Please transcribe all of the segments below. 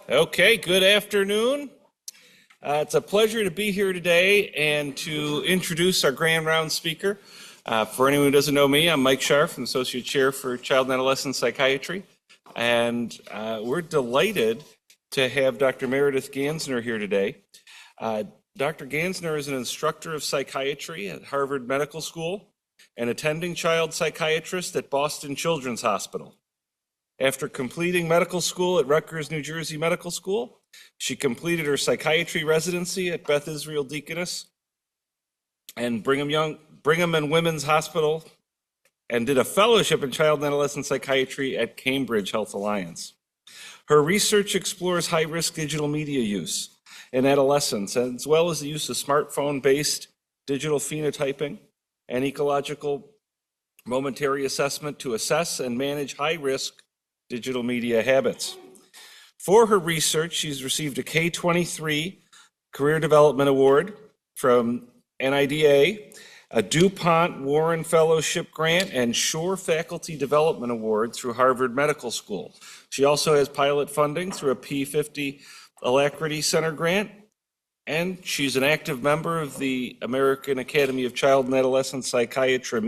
Okay, good afternoon. It's a pleasure to be here today and to introduce our grand round speaker. For anyone who doesn't know me, I'm Mike Scharf, I'm Associate Chair for Child and Adolescent Psychiatry. And we're delighted to have Dr. Meredith Gansner here today. Dr. Gansner is an instructor of psychiatry at Harvard Medical School and attending child psychiatrist at Boston Children's Hospital. After completing medical school at Rutgers, New Jersey Medical School, she completed her psychiatry residency at Beth Israel Deaconess and Brigham and Women's Hospital, and did a fellowship in child and adolescent psychiatry at Cambridge Health Alliance. Her research explores high-risk digital media use in adolescents, as well as the use of smartphone-based digital phenotyping and ecological momentary assessment to assess and manage high-risk digital media habits. For her research, she's received a K-23 Career Development Award from NIDA, a DuPont Warren Fellowship Grant, and Shore Faculty Development Award through Harvard Medical School. She also has pilot funding through a P50 Alacrity Center grant, and she's an active member of the American Academy of Child and Adolescent Psychiatry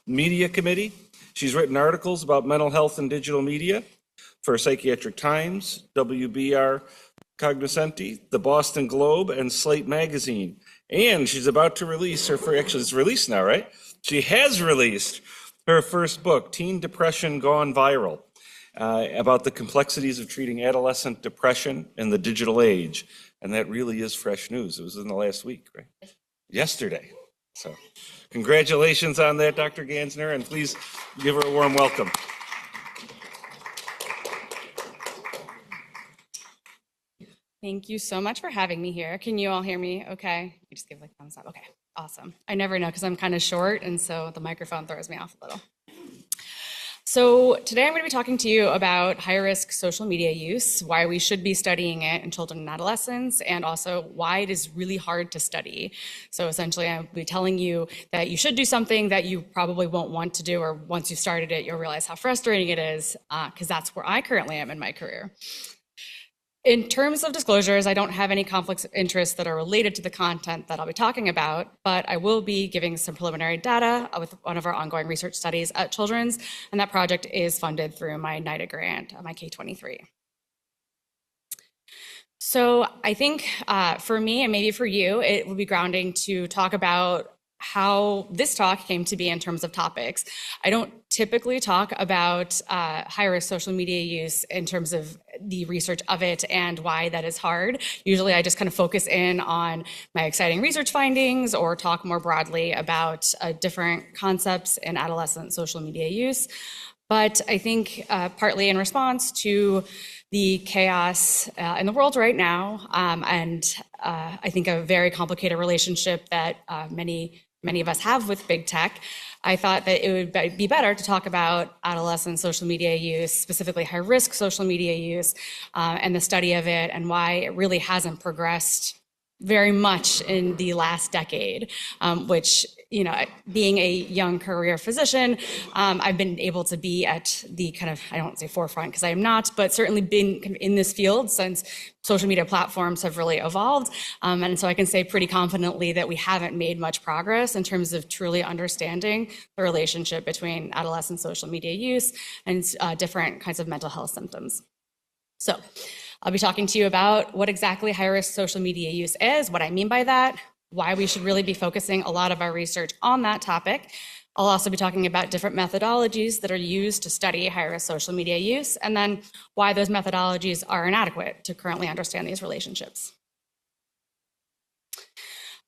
Media Committee. She's written articles about mental health and digital media for Psychiatric Times, WBR Cognoscenti, the Boston Globe, and Slate Magazine. And she's about to release actually it's released now, right? She has released her first book, Teen Depression Gone Viral, about the complexities of treating adolescent depression in the digital age. And that really is fresh news. It was in the last week, right? Yesterday. So congratulations on that, Dr. Gansner, and please give her a warm welcome. Thank you so much for having me here. Can you all hear me okay? You just give like thumbs up. Okay, awesome. I never know because I'm kind of short, and so the microphone throws me off a little. So today I'm going to be talking to you about high-risk social media use, why we should be studying it in children and adolescents, and also why it is really hard to study. So essentially I'll be telling you that you should do something that you probably won't want to do, or once you've started it, you'll realize how frustrating it is, because that's where I currently am in my career. In terms of disclosures, I don't have any conflicts of interest that are related to the content that I'll be talking about, but I will be giving some preliminary data with one of our ongoing research studies at Children's, and that project is funded through my NIDA grant, my K-23. So I think for me, and maybe for you, it will be grounding to talk about how this talk came to be in terms of topics. I don't typically talk about high-risk social media use in terms of the research of it and why that is hard. Usually I just kind of focus in on my exciting research findings or talk more broadly about different concepts in adolescent social media use. But I think partly in response to the chaos in the world right now, and I think a very complicated relationship that many of us have with big tech, I thought that it would be better to talk about adolescent social media use, specifically high-risk social media use, and the study of it, and why it really hasn't progressed very much in the last decade, which, you know, being a young career physician, I've been able to be at the kind of, I don't say forefront because I am not, but certainly been in this field since social media platforms have really evolved. And so I can say pretty confidently that we haven't made much progress in terms of truly understanding the relationship between adolescent social media use and different kinds of mental health symptoms. So I'll be talking to you about what exactly high-risk social media use is, what I mean by that, why we should really be focusing a lot of our research on that topic. I'll also be talking about different methodologies that are used to study high-risk social media use, and then why those methodologies are inadequate to currently understand these relationships.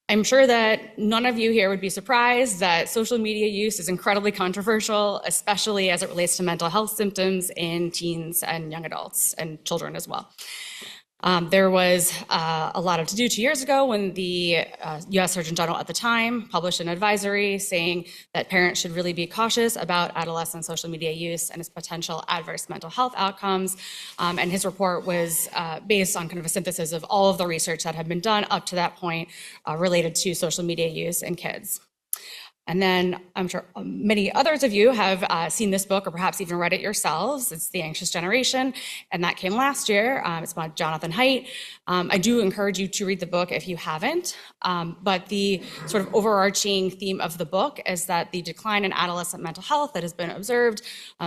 I'm sure that none of you here would be surprised that social media use is incredibly controversial, especially as it relates to mental health symptoms in teens and young adults and children as well. There was a lot of to-do 2 years ago when the US Surgeon General at the time published an advisory saying that parents should really be cautious about adolescent social media use and its potential adverse mental health outcomes. And his report was based on kind of a synthesis of all of the research that had been done up to that point related to social media use in kids. And then I'm sure many others of you have seen this book or perhaps even read it yourselves. It's The Anxious Generation, and that came last year. It's by Jonathan Haidt. I do encourage you to read the book if you haven't, but the sort of overarching theme of the book is that the decline in adolescent mental health that has been observed,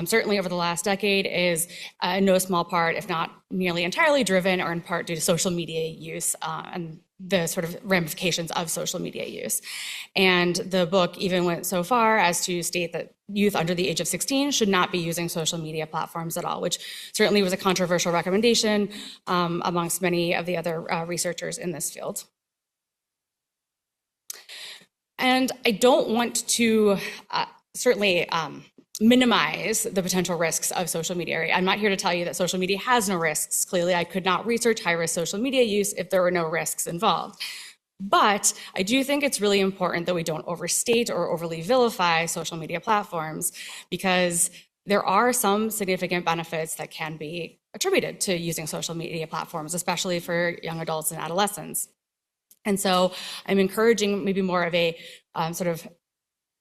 certainly over the last decade, is in no small part, if not nearly entirely driven or in part due to social media use and the sort of ramifications of social media use. And the book even went so far as to state that youth under the age of 16 should not be using social media platforms at all, which certainly was a controversial recommendation amongst many of the other researchers in this field. And I don't want to certainly minimize the potential risks of social media. I'm not here to tell you that social media has no risks. Clearly, I could not research high-risk social media use if there were no risks involved. But I do think it's really important that we don't overstate or overly vilify social media platforms, because there are some significant benefits that can be attributed to using social media platforms, especially for young adults and adolescents. And so I'm encouraging maybe more of a sort of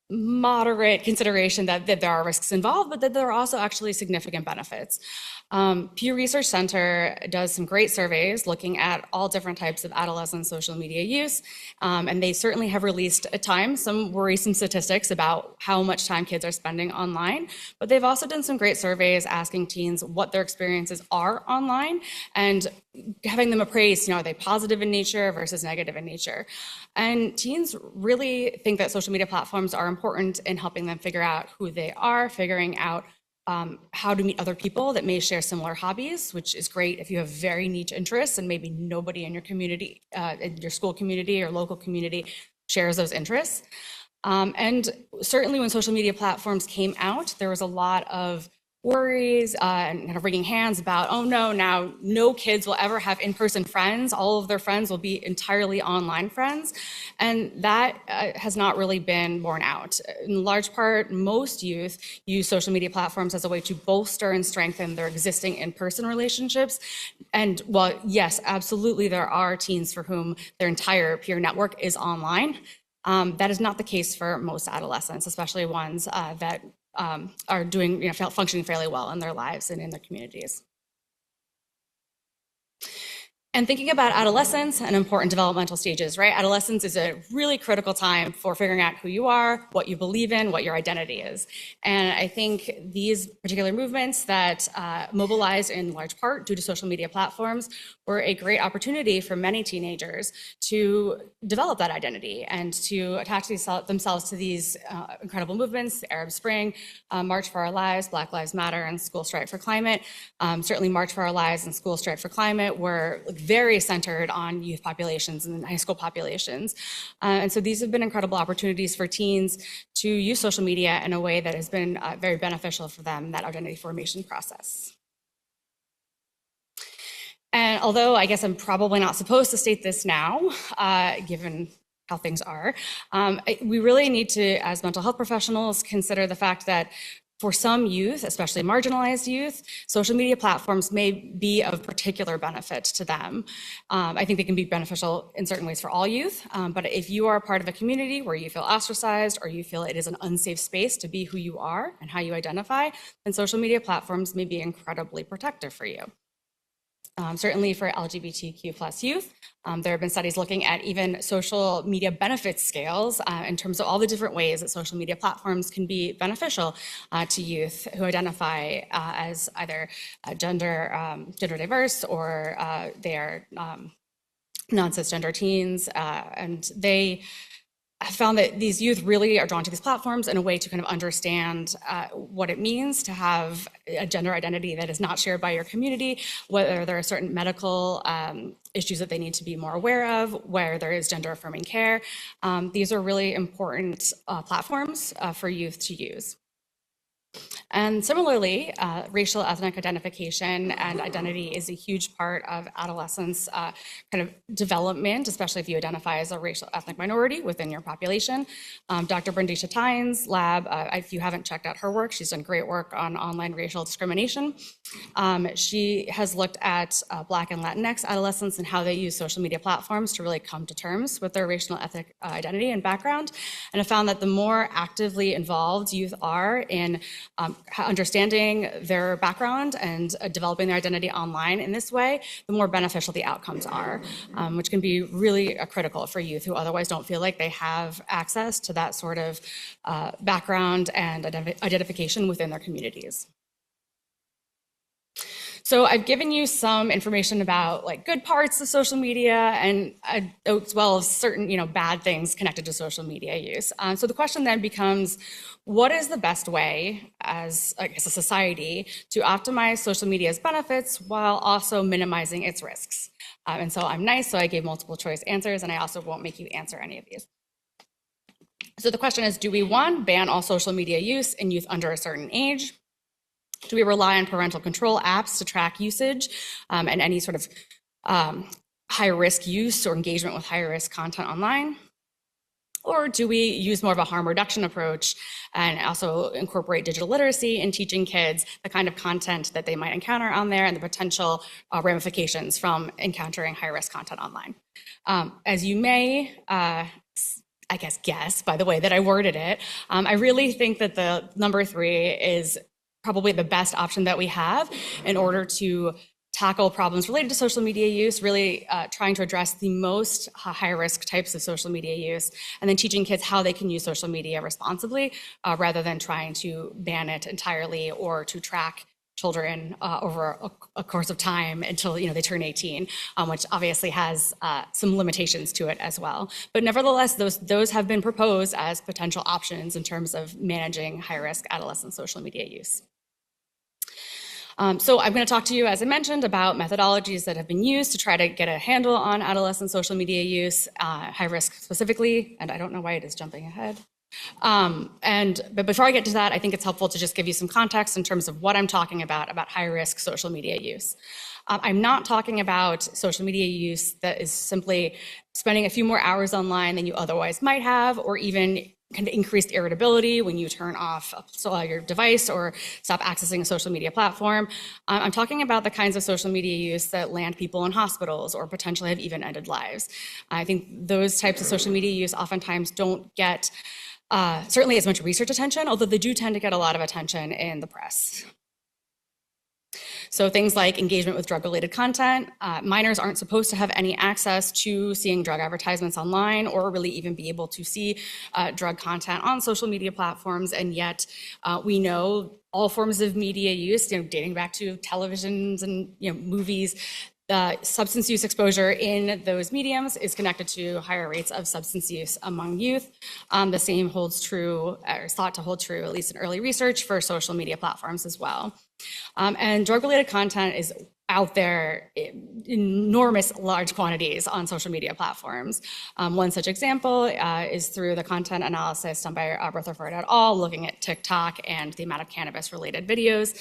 moderate consideration that there are risks involved, but that there are also actually significant benefits. Pew Research Center does some great surveys looking at all different types of adolescent social media use, and they certainly have released at times some worrisome statistics about how much time kids are spending online, but they've also done some great surveys asking teens what their experiences are online and having them appraised, are they positive in nature versus negative in nature? And teens really think that social media platforms are important in helping them figure out who they are, figuring out how to meet other people that may share similar hobbies, which is great if you have very niche interests and maybe nobody in your community, in your school community or local community shares those interests. And certainly when social media platforms came out, there was a lot of worries and kind of wringing hands about, oh no, now no kids will ever have in-person friends. All of their friends will be entirely online friends. And that has not really been borne out. In large part, most youth use social media platforms as a way to bolster and strengthen their existing in-person relationships. And while, yes, absolutely, there are teens for whom their entire peer network is online, that is not the case for most adolescents, especially ones that are doing, functioning fairly well in their lives and in their communities. And thinking about adolescence and important developmental stages, right? Adolescence is a really critical time for figuring out who you are, what you believe in, what your identity is. And I think these particular movements that mobilized in large part due to social media platforms were a great opportunity for many teenagers to develop that identity and to attach themselves to these incredible movements, the Arab Spring, March for Our Lives, Black Lives Matter, and School Strike for Climate. Certainly March for Our Lives and School Strike for Climate were very centered on youth populations and high school populations. And so these have been incredible opportunities for teens to use social media in a way that has been very beneficial for them, that identity formation process. And although I guess I'm probably not supposed to state this now, given how things are, we really need to, as mental health professionals, consider the fact that for some youth, especially marginalized youth, social media platforms may be of particular benefit to them. I think they can be beneficial in certain ways for all youth, but if you are part of a community where you feel ostracized or you feel it is an unsafe space to be who you are and how you identify, then social media platforms may be incredibly protective for you. Certainly for LGBTQ+ youth, there have been studies looking at even social media benefit scales in terms of all the different ways that social media platforms can be beneficial to youth who identify as either gender diverse or they are non-cisgender teens, and they I found that these youth really are drawn to these platforms in a way to kind of understand what it means to have a gender identity that is not shared by your community, whether there are certain medical issues that they need to be more aware of, where there is gender affirming care. These are really important platforms for youth to use. And similarly, racial ethnic identification and identity is a huge part of adolescence kind of development, especially if you identify as a racial ethnic minority within your population. Dr. Brendisha Tynes' lab, if you haven't checked out her work, she's done great work on online racial discrimination. She has looked at Black and Latinx adolescents and how they use social media platforms to really come to terms with their racial and ethnic identity and background, and have found that the more actively involved youth are in understanding their background and developing their identity online in this way, the more beneficial the outcomes are, which can be really critical for youth who otherwise don't feel like they have access to that sort of background and identification within their communities. So I've given you some information about like good parts of social media and as well as certain bad things connected to social media use. So the question then becomes, what is the best way as I guess a society to optimize social media's benefits while also minimizing its risks? And so I'm nice, so I gave multiple choice answers, and I also won't make you answer any of these. So the question is, do we, one, ban all social media use in youth under a certain age? Do we rely on parental control apps to track usage and any sort of high-risk use or engagement with high-risk content online? Or do we use more of a harm reduction approach and also incorporate digital literacy in teaching kids the kind of content that they might encounter on there and the potential ramifications from encountering high-risk content online? As you may guess by the way that I worded it, I really think that the number 3 is probably the best option that we have in order to tackle problems related to social media use, really trying to address the most high-risk types of social media use, and then teaching kids how they can use social media responsibly rather than trying to ban it entirely or to track children over a course of time until they turn 18, which obviously has some limitations to it as well. But nevertheless, those have been proposed as potential options in terms of managing high-risk adolescent social media use. So I'm going to talk to you, as I mentioned, about methodologies that have been used to try to get a handle on adolescent social media use, high risk specifically, and I don't know why it is jumping ahead. But before I get to that, I think it's helpful to just give you some context in terms of what I'm talking about high risk social media use. I'm not talking about social media use that is simply spending a few more hours online than you otherwise might have, or even kind of increased irritability when you turn off your device or stop accessing a social media platform. I'm talking about the kinds of social media use that land people in hospitals or potentially have even ended lives. I think those types of social media use oftentimes don't get certainly as much research attention, although they do tend to get a lot of attention in the press. So things like engagement with drug-related content. Minors aren't supposed to have any access to seeing drug advertisements online or really even be able to see drug content on social media platforms, and yet we know all forms of media use, dating back to televisions and movies, substance use exposure in those mediums is connected to higher rates of substance use among youth. The same holds true, or is thought to hold true, at least in early research, for social media platforms as well. And drug-related content is out there in enormous large quantities on social media platforms. One such example is through the content analysis done by Rutherford et al., looking at TikTok and the amount of cannabis-related videos.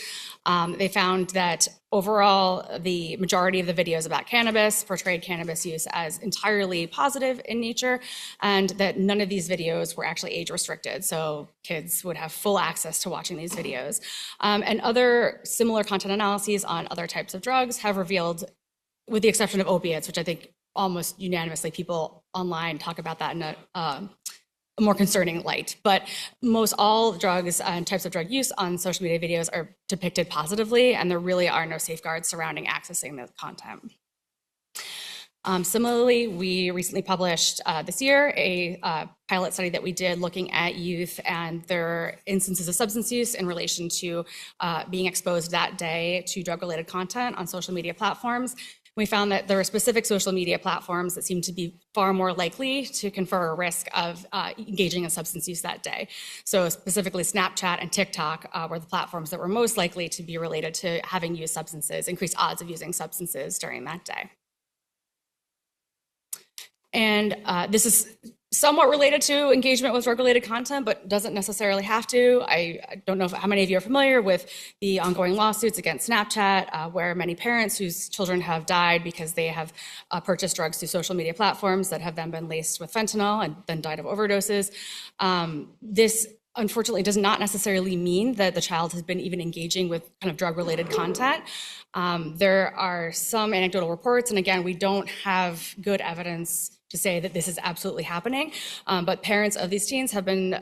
They found that overall, the majority of the videos about cannabis portrayed cannabis use as entirely positive in nature, and that none of these videos were actually age-restricted, so kids would have full access to watching these videos. And other similar content analyses on other types of drugs have revealed, with the exception of opiates, which I think almost unanimously people online talk about that in a more concerning light, but most all drugs and types of drug use on social media videos are depicted positively, and there really are no safeguards surrounding accessing the content. Similarly, we recently published this year a pilot study that we did looking at youth and their instances of substance use in relation to being exposed that day to drug-related content on social media platforms. We found that there are specific social media platforms that seem to be far more likely to confer a risk of engaging in substance use that day. So specifically Snapchat and TikTok were the platforms that were most likely to be related to having used substances, increased odds of using substances during that day. And this is somewhat related to engagement with drug-related content, but doesn't necessarily have to. I don't know how many of you are familiar with the ongoing lawsuits against Snapchat, where many parents whose children have died because they have purchased drugs through social media platforms that have then been laced with fentanyl and then died of overdoses. This unfortunately does not necessarily mean that the child has been even engaging with kind of drug-related content. There are some anecdotal reports, and again, we don't have good evidence to say that this is absolutely happening, but parents of these teens have been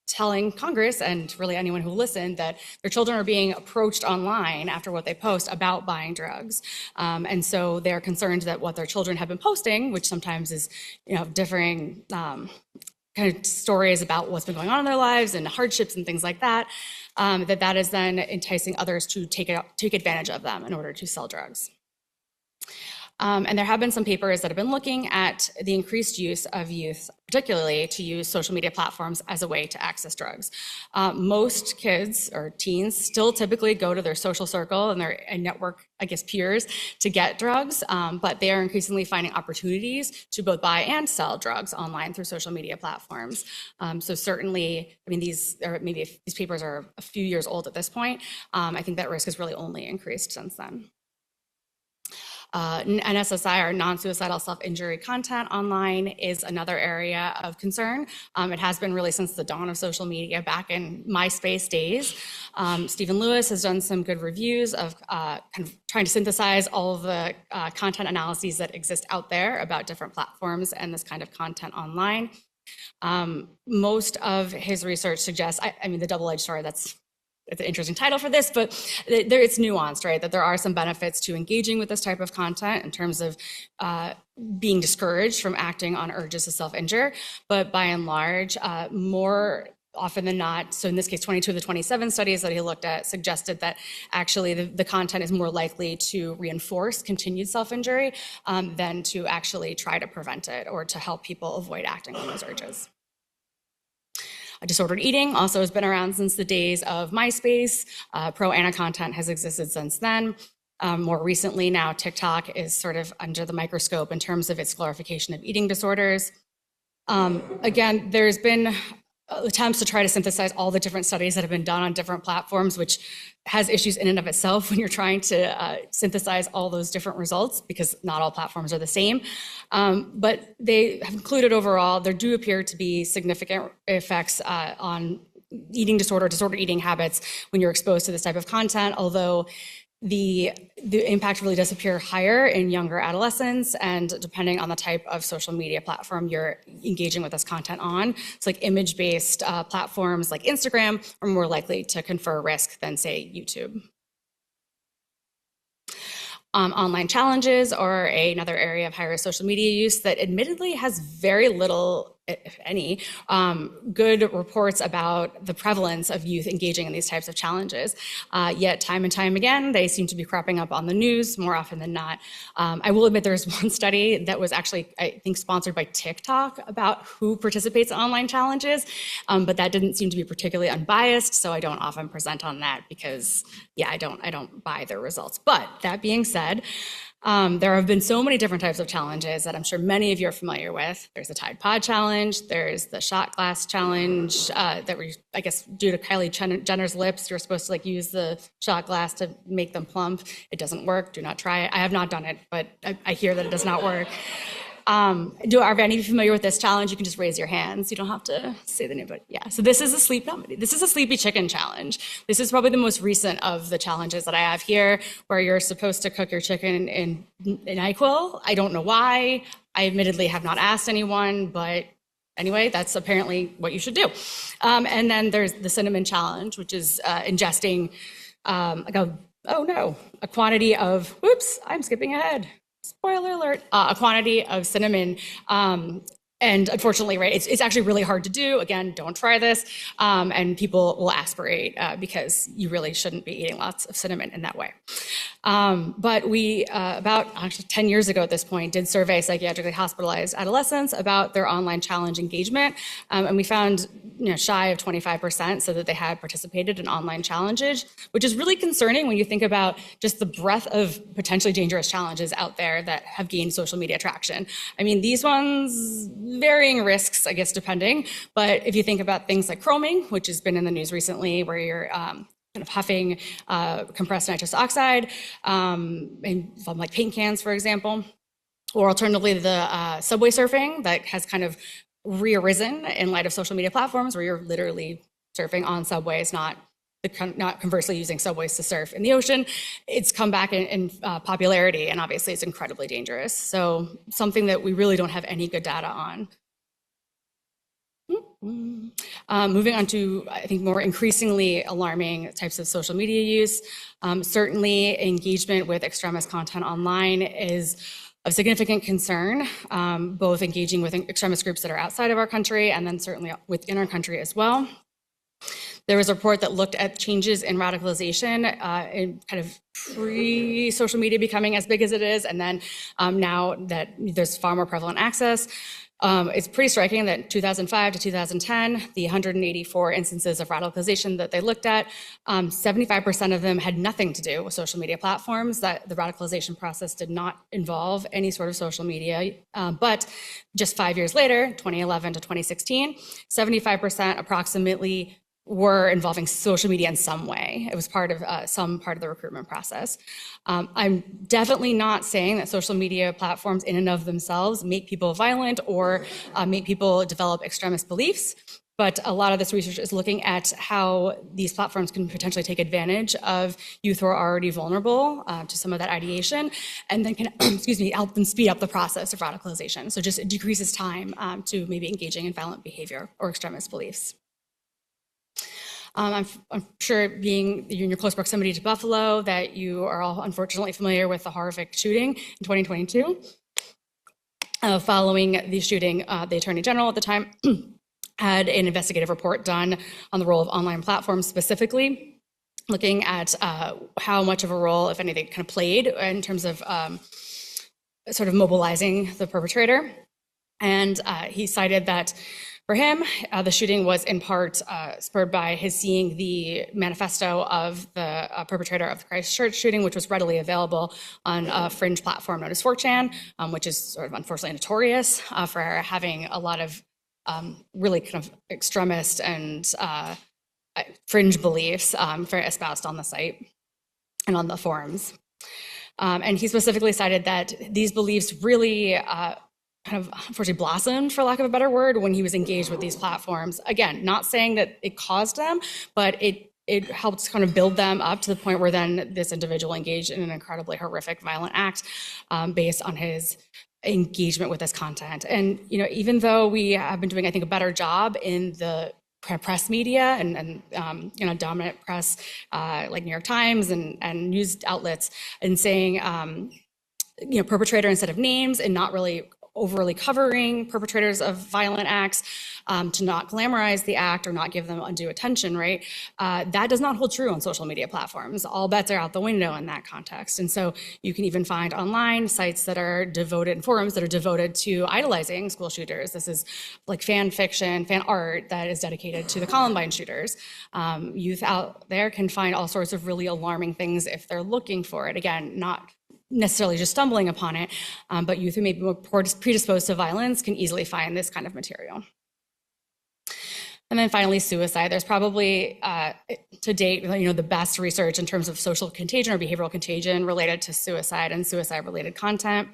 telling Congress and really anyone who listened that their children are being approached online after what they post about buying drugs. And so they're concerned that what their children have been posting, which sometimes is, differing kind of stories about what's been going on in their lives and hardships and things like that, that is then enticing others to take advantage of them in order to sell drugs. And there have been some papers that have been looking at the increased use of youth, particularly to use social media platforms as a way to access drugs. Most kids or teens still typically go to their social circle and their network, peers to get drugs, but they are increasingly finding opportunities to both buy and sell drugs online through social media platforms. So certainly, these papers are a few years old at this point. I think that risk has really only increased since then. NSSI, or non-suicidal self-injury content online, is another area of concern. It has been really since the dawn of social media back in MySpace days. Stephen Lewis has done some good reviews of kind of trying to synthesize all of the content analyses that exist out there about different platforms and this kind of content online. Most of his research suggests, the double-edged sword, it's an interesting title for this, but it's nuanced, right? That there are some benefits to engaging with this type of content in terms of being discouraged from acting on urges to self-injure. But by and large, more often than not, so in this case, 22 of the 27 studies that he looked at suggested that actually the content is more likely to reinforce continued self-injury than to actually try to prevent it or to help people avoid acting on those urges. Disordered eating also has been around since the days of MySpace. Pro-ana content has existed since then. More recently now, TikTok is sort of under the microscope in terms of its glorification of eating disorders. Again, there's been attempts to try to synthesize all the different studies that have been done on different platforms, which has issues in and of itself when you're trying to synthesize all those different results, because not all platforms are the same. But they have concluded overall, there do appear to be significant effects on eating disordered eating habits when you're exposed to this type of content, although the impact really does appear higher in younger adolescents, and depending on the type of social media platform you're engaging with this content on. It's like image-based platforms like Instagram are more likely to confer risk than, say, YouTube. Online challenges are another area of high-risk social media use that admittedly has very little, if any, good reports about the prevalence of youth engaging in these types of challenges. Yet time and time again, they seem to be cropping up on the news more often than not. I will admit there was one study that was actually, I think, sponsored by TikTok about who participates in online challenges, but that didn't seem to be particularly unbiased, so I don't often present on that because, I don't buy their results. But that being said, there have been so many different types of challenges that I'm sure many of you are familiar with. There's the Tide Pod Challenge. There's the Shot Glass Challenge that were, due to Kylie Jenner's lips, you're supposed to use the shot glass to make them plump. It doesn't work. Do not try it. I have not done it, but I hear that it does not work. Are any of you familiar with this challenge? You can just raise your hands. You don't have to say the name, but yeah. So this is a sleepy chicken challenge. This is probably the most recent of the challenges that I have here, where you're supposed to cook your chicken in NyQuil. I don't know why. I admittedly have not asked anyone, but anyway, that's apparently what you should do. And then there's the cinnamon challenge, which is ingesting a quantity of, whoops, I'm skipping ahead. Spoiler alert, a quantity of cinnamon. And unfortunately, right, it's actually really hard to do. Again, don't try this. And people will aspirate because you really shouldn't be eating lots of cinnamon in that way. But we, about 10 years ago at this point, did survey psychiatrically hospitalized adolescents about their online challenge engagement. And we found shy of 25% so that they had participated in online challenges, which is really concerning when you think about just the breadth of potentially dangerous challenges out there that have gained social media traction. These ones varying risks, I guess, depending. But if you think about things like chroming, which has been in the news recently, where you're kind of huffing compressed nitrous oxide from like paint cans, for example, or alternatively the subway surfing that has kind of rearisen in light of social media platforms, where you're literally surfing on subways, not conversely using subways to surf in the ocean. It's come back in popularity, and obviously it's incredibly dangerous. So something that we really don't have any good data on. Moving on to, I think, more increasingly alarming types of social media use. Certainly engagement with extremist content online is of significant concern, both engaging with extremist groups that are outside of our country and then certainly within our country as well. There was a report that looked at changes in radicalization in kind of pre-social media becoming as big as it is, and then now that there's far more prevalent access. It's pretty striking that 2005 to 2010, the 184 instances of radicalization that they looked at, 75% of them had nothing to do with social media platforms, that the radicalization process did not involve any sort of social media. But just 5 years later, 2011 to 2016, 75% approximately were involving social media in some way. It was part of some part of the recruitment process. I'm definitely not saying that social media platforms in and of themselves make people violent or make people develop extremist beliefs, but a lot of this research is looking at how these platforms can potentially take advantage of youth who are already vulnerable to some of that ideation, and then can, help them speed up the process of radicalization. So just it decreases time to maybe engaging in violent behavior or extremist beliefs. I'm sure, being in your close proximity to Buffalo, that you are all unfortunately familiar with the horrific shooting in 2022. Following the shooting, the Attorney General at the time had an investigative report done on the role of online platforms, specifically looking at how much of a role, if any, they kind of played in terms of sort of mobilizing the perpetrator. And he cited that for him, the shooting was in part spurred by his seeing the manifesto of the perpetrator of the Christchurch shooting, which was readily available on a fringe platform known as 4chan, which is sort of unfortunately notorious for having a lot of really kind of extremist and fringe beliefs espoused on the site and on the forums. And he specifically cited that these beliefs really kind of unfortunately blossomed, for lack of a better word, when he was engaged with these platforms. Again, not saying that it caused them, but it helped kind of build them up to the point where then this individual engaged in an incredibly horrific, violent act based on his engagement with this content. And even though we have been doing, I think, a better job in the press media and dominant press like New York Times and news outlets, and saying perpetrator instead of names, and not really overly covering perpetrators of violent acts, to not glamorize the act or not give them undue attention, right? That does not hold true on social media platforms. All bets are out the window in that context. And so you can even find online sites that are devoted, forums that are devoted to idolizing school shooters. This is like fan fiction, fan art that is dedicated to the Columbine shooters. Youth out there can find all sorts of really alarming things if they're looking for it. Again, not necessarily just stumbling upon it, but youth who may be more predisposed to violence can easily find this kind of material. And then finally, suicide. There's probably, to date, the best research in terms of social contagion or behavioral contagion related to suicide and suicide-related content.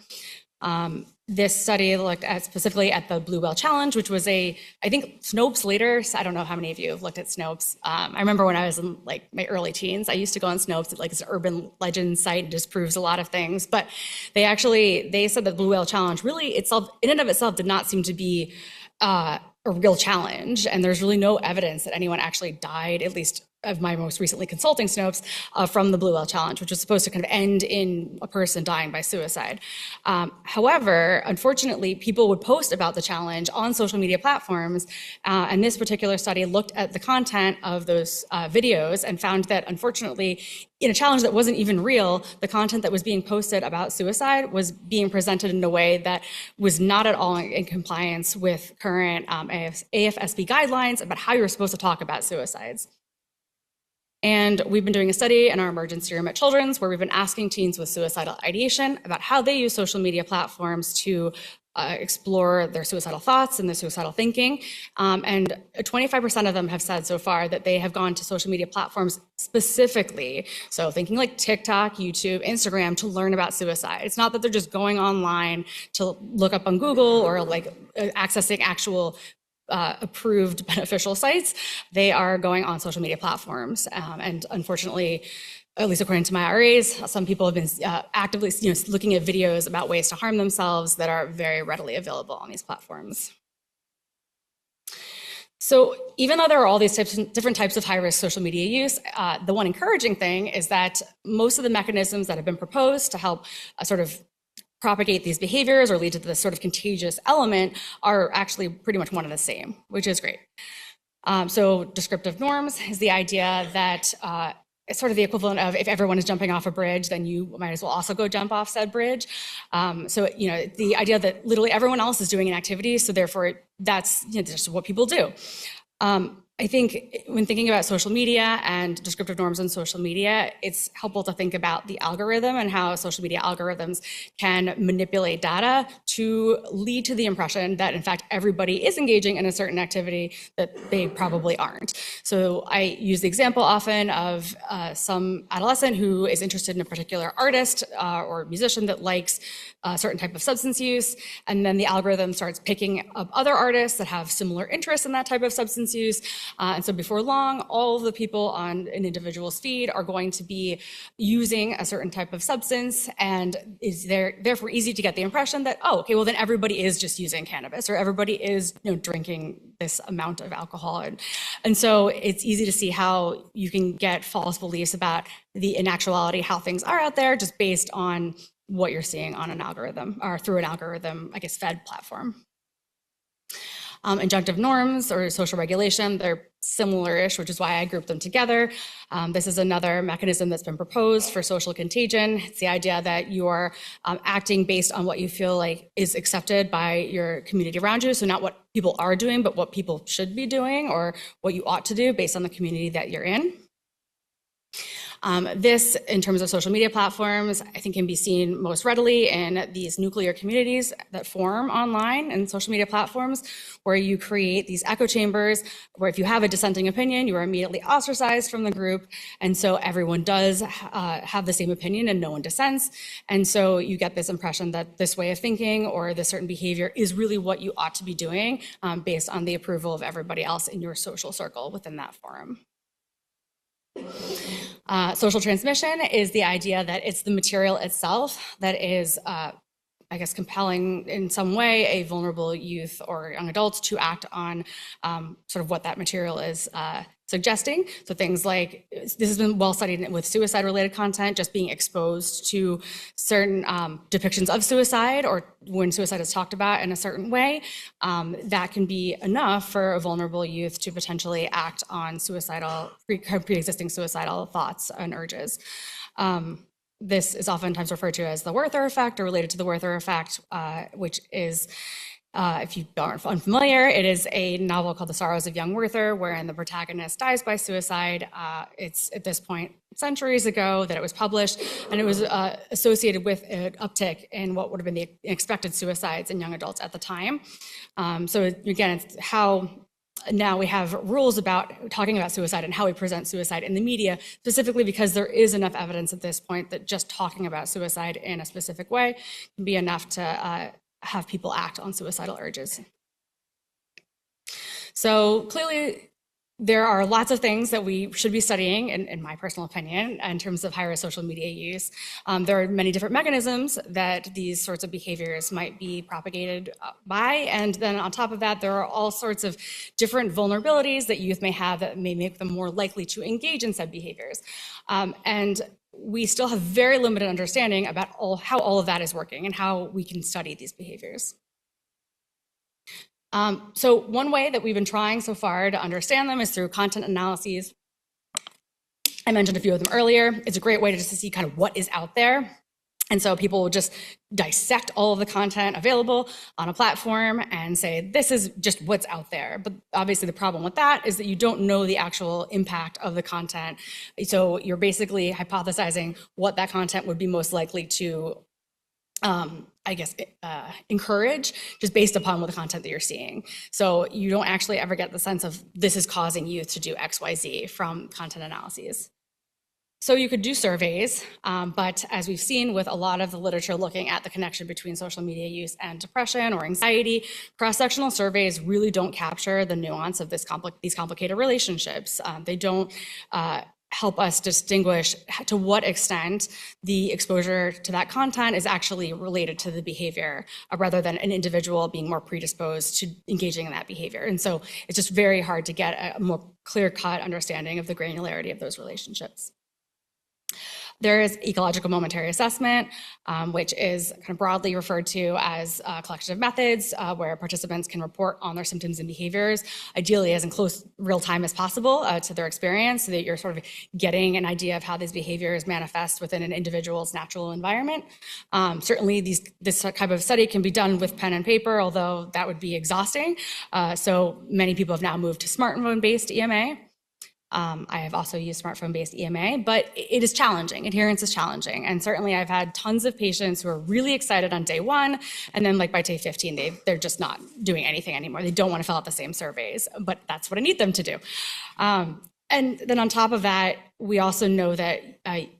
This study looked at specifically at the Blue Whale Challenge, which was I think Snopes later, I don't know how many of you have looked at Snopes. I remember when I was in like my early teens, I used to go on Snopes, like it's an urban legend site, and disproves a lot of things. But they said that Blue Whale Challenge really itself, in and of itself, did not seem to be a real challenge. And there's really no evidence that anyone actually died, at least of my most recently consulting Snopes, from the Blue Whale Challenge, which was supposed to kind of end in a person dying by suicide. However, unfortunately, people would post about the challenge on social media platforms, and this particular study looked at the content of those videos and found that, unfortunately, in a challenge that wasn't even real, the content that was being posted about suicide was being presented in a way that was not at all in compliance with current AFSB guidelines about how you're supposed to talk about suicides. And we've been doing a study in our emergency room at Children's where we've been asking teens with suicidal ideation about how they use social media platforms to explore their suicidal thoughts and their suicidal thinking. And 25% of them have said so far that they have gone to social media platforms specifically, so thinking like TikTok, YouTube, Instagram, to learn about suicide. It's not that they're just going online to look up on Google or like accessing actual approved beneficial sites. They are going on social media platforms. And unfortunately, at least according to my IRAs, some people have been actively looking at videos about ways to harm themselves that are very readily available on these platforms. So even though there are all these different types of high-risk social media use, the one encouraging thing is that most of the mechanisms that have been proposed to help sort of propagate these behaviors or lead to this sort of contagious element are actually pretty much one and the same, which is great. So descriptive norms is the idea that it's sort of the equivalent of if everyone is jumping off a bridge, then you might as well also go jump off said bridge. So, the idea that literally everyone else is doing an activity, so therefore that's just what people do. I think when thinking about social media and descriptive norms on social media, it's helpful to think about the algorithm and how social media algorithms can manipulate data to lead to the impression that, in fact, everybody is engaging in a certain activity that they probably aren't. So I use the example often of some adolescent who is interested in a particular artist or musician that likes a certain type of substance use, and then the algorithm starts picking up other artists that have similar interests in that type of substance use. And so before long, all of the people on an individual's feed are going to be using a certain type of substance, and is therefore easy to get the impression that, oh, okay, well then everybody is just using cannabis, or everybody is drinking this amount of alcohol. And so it's easy to see how you can get false beliefs about in actuality, how things are out there just based on what you're seeing on an algorithm or through an algorithm, I guess, fed platform. Injunctive norms or social regulation, they're similar-ish, which is why I grouped them together. This is another mechanism that's been proposed for social contagion. It's the idea that you're acting based on what you feel like is accepted by your community around you. So not what people are doing, but what people should be doing or what you ought to do based on the community that you're in. This, in terms of social media platforms, I think can be seen most readily in these nuclear communities that form online and social media platforms, where you create these echo chambers, where if you have a dissenting opinion, you are immediately ostracized from the group. And so everyone does have the same opinion and no one dissents. And so you get this impression that this way of thinking or this certain behavior is really what you ought to be doing based on the approval of everybody else in your social circle within that forum. Social transmission is the idea that it's the material itself that is, I guess, compelling in some way a vulnerable youth or young adult to act on sort of what that material is suggesting. So things like, this has been well studied with suicide-related content, just being exposed to certain depictions of suicide or when suicide is talked about in a certain way, that can be enough for a vulnerable youth to potentially act on pre-existing suicidal thoughts and urges. This is oftentimes referred to as the Werther effect or related to the Werther effect, which is, if you aren't unfamiliar, it is a novel called The Sorrows of Young Werther, wherein the protagonist dies by suicide. It's at this point centuries ago that it was published, and it was associated with an uptick in what would have been the expected suicides in young adults at the time. So again, it's how now we have rules about talking about suicide and how we present suicide in the media, specifically because there is enough evidence at this point that just talking about suicide in a specific way can be enough to have people act on suicidal urges. So clearly, there are lots of things that we should be studying, in my personal opinion, in terms of high-risk social media use. There are many different mechanisms that these sorts of behaviors might be propagated by, and then on top of that, there are all sorts of different vulnerabilities that youth may have that may make them more likely to engage in said behaviors. And we still have very limited understanding about how all of that is working and how we can study these behaviors. So one way that we've been trying so far to understand them is through content analyses. I mentioned a few of them earlier. It's a great way to just see kind of what is out there. And so people will just dissect all of the content available on a platform and say, this is just what's out there. But obviously the problem with that is that you don't know the actual impact of the content. So you're basically hypothesizing what that content would be most likely to, I I guess, encourage just based upon what the content that you're seeing. So you don't actually ever get the sense of this is causing youth to do X, Y, Z from content analyses. So you could do surveys, but as we've seen with a lot of the literature looking at the connection between social media use and depression or anxiety, cross-sectional surveys really don't capture the nuance of these complicated relationships. They don't help us distinguish to what extent the exposure to that content is actually related to the behavior, rather than an individual being more predisposed to engaging in that behavior. And so it's just very hard to get a more clear-cut understanding of the granularity of those relationships. There is ecological momentary assessment, which is kind of broadly referred to as a collection of methods where participants can report on their symptoms and behaviors, ideally as in close real time as possible to their experience, so that you're sort of getting an idea of how these behaviors manifest within an individual's natural environment. Certainly this type of study can be done with pen and paper, although that would be exhausting. So many people have now moved to smartphone-based EMA. I have also used smartphone-based EMA, but it is challenging. Adherence is challenging. And certainly I've had tons of patients who are really excited on day 1, and then like by day 15, they're just not doing anything anymore. They don't want to fill out the same surveys, but that's what I need them to do. And then on top of that, we also know that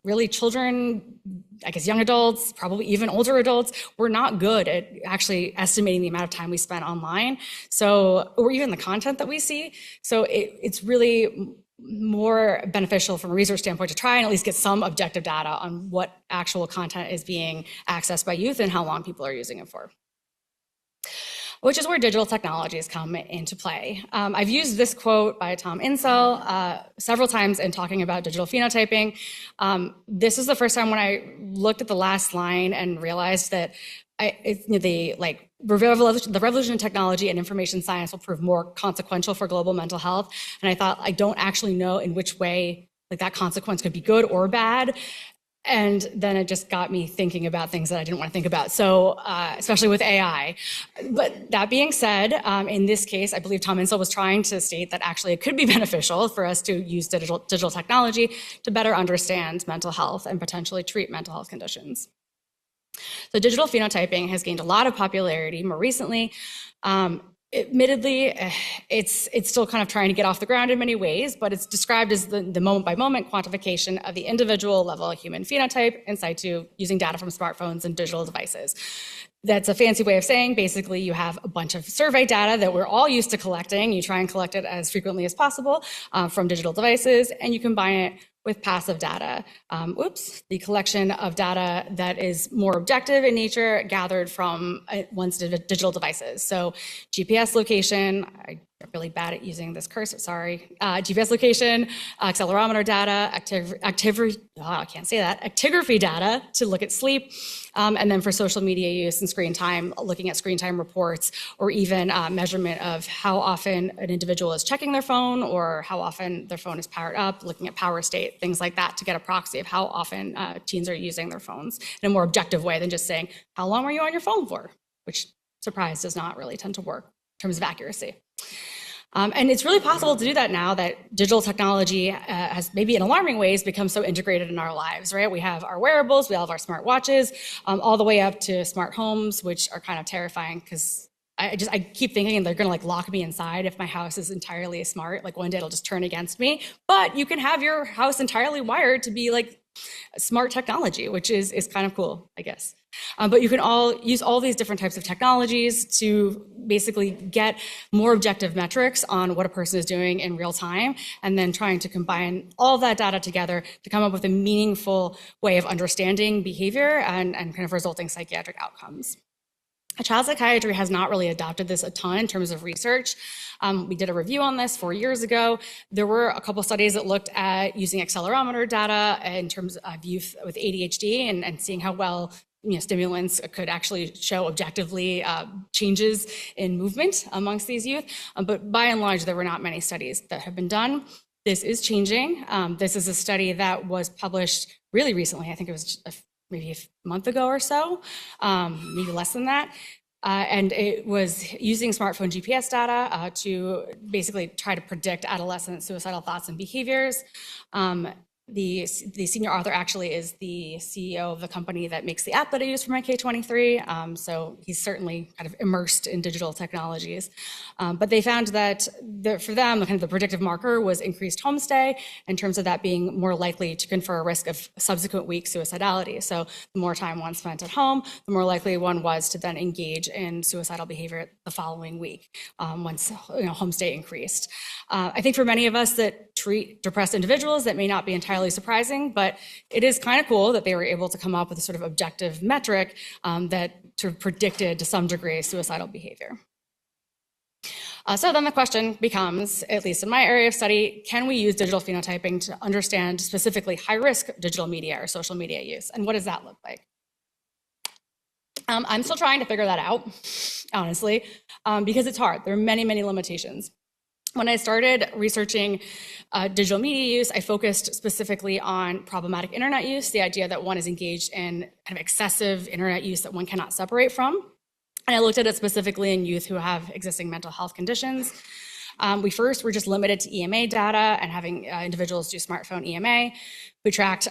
really children, I guess young adults, probably even older adults, we're not good at actually estimating the amount of time we spend online. So, or even the content that we see. So it's really more beneficial from a research standpoint to try and at least get some objective data on what actual content is being accessed by youth and how long people are using it for, which is where digital technologies come into play. I've used this quote by Tom Insel several times in talking about digital phenotyping. This is the first time when I looked at the last line and realized that the revolution in technology and information science will prove more consequential for global mental health. And I thought, I don't actually know in which way like that consequence could be good or bad. And then it just got me thinking about things that I didn't want to think about. So especially with AI. But that being said, in this case, I believe Tom Insel was trying to state that actually it could be beneficial for us to use digital technology to better understand mental health and potentially treat mental health conditions. So digital phenotyping has gained a lot of popularity more recently. Admittedly, it's still kind of trying to get off the ground in many ways, but it's described as the moment-by-moment quantification of the individual level human phenotype in situ using data from smartphones and digital devices. That's a fancy way of saying basically you have a bunch of survey data that we're all used to collecting. You try and collect it as frequently as possible from digital devices, and you combine it with passive data. The collection of data that is more objective in nature gathered from one's digital devices. So GPS location, I'm really bad at using this cursor, sorry. GPS location, accelerometer data, actigraphy data to look at sleep, and then for social media use and screen time, looking at screen time reports, or even measurement of how often an individual is checking their phone or how often their phone is powered up, looking at power state, things like that to get a proxy of how often teens are using their phones in a more objective way than just saying, how long were you on your phone for? Which, surprise, does not really tend to work in terms of accuracy. And it's really possible to do that now that digital technology has maybe in alarming ways become so integrated in our lives, right? We have our wearables, we have our smart watches, all the way up to smart homes, which are kind of terrifying because I keep thinking they're gonna like lock me inside if my house is entirely smart. Like one day it'll just turn against me, but you can have your house entirely wired to be like smart technology, which is kind of cool, I guess. But you can use all these different types of technologies to basically get more objective metrics on what a person is doing in real time, and then trying to combine all that data together to come up with a meaningful way of understanding behavior and kind of resulting psychiatric outcomes. Child psychiatry has not really adopted this a ton in terms of research. We did a review on this 4 years ago. There were a couple studies that looked at using accelerometer data in terms of youth with ADHD and seeing how well stimulants could actually show objectively changes in movement amongst these youth. But by and large, there were not many studies that have been done. This is changing. This is a study that was published really recently. I think it was maybe a month ago or so, maybe less than that. And it was using smartphone GPS data to basically try to predict adolescent suicidal thoughts and behaviors. the senior author actually is the CEO of the company that makes the app that I use for my K-23. So he's certainly kind of immersed in digital technologies. But they found that for them, kind of the predictive marker was increased homestay in terms of that being more likely to confer a risk of subsequent week suicidality. So the more time one spent at home, the more likely one was to then engage in suicidal behavior the following week once homestay increased. I think for many of us that treat depressed individuals, that may not be entirely surprising, but it is kind of cool that they were able to come up with a sort of objective metric that sort of predicted to some degree suicidal behavior. So then the question becomes, at least in my area of study, can we use digital phenotyping to understand specifically high-risk digital media or social media use? And what does that look like? I'm still trying to figure that out, honestly, because it's hard. There are many, many limitations. When I started researching digital media use, I focused specifically on problematic internet use, the idea that one is engaged in kind of excessive internet use that one cannot separate from. And I looked at it specifically in youth who have existing mental health conditions. We first were just limited to EMA data and having individuals do smartphone EMA. We tracked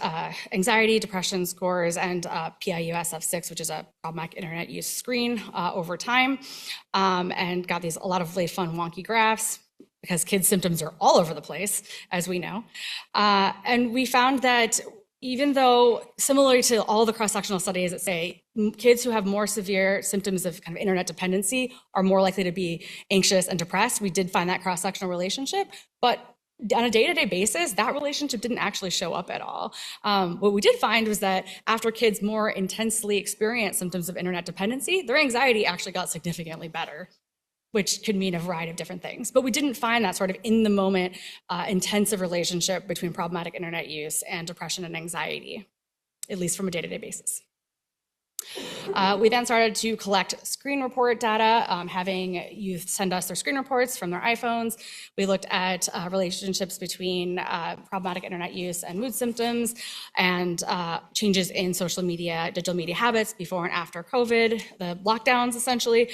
anxiety, depression scores, and PIUSF6, which is a problematic internet use screen over time, and got a lot of really fun wonky graphs, because kids' symptoms are all over the place, as we know. And we found that even though, similarly to all the cross-sectional studies that say kids who have more severe symptoms of kind of internet dependency are more likely to be anxious and depressed, we did find that cross-sectional relationship, but on a day-to-day basis, that relationship didn't actually show up at all. What we did find was that after kids more intensely experienced symptoms of internet dependency, their anxiety actually got significantly better, which could mean a variety of different things. But we didn't find that sort of in the moment intensive relationship between problematic internet use and depression and anxiety, at least from a day-to-day basis. We then started to collect screen report data, having youth send us their screen reports from their iPhones. We looked at relationships between problematic internet use and mood symptoms, and changes in social media, digital media habits before and after COVID, the lockdowns essentially.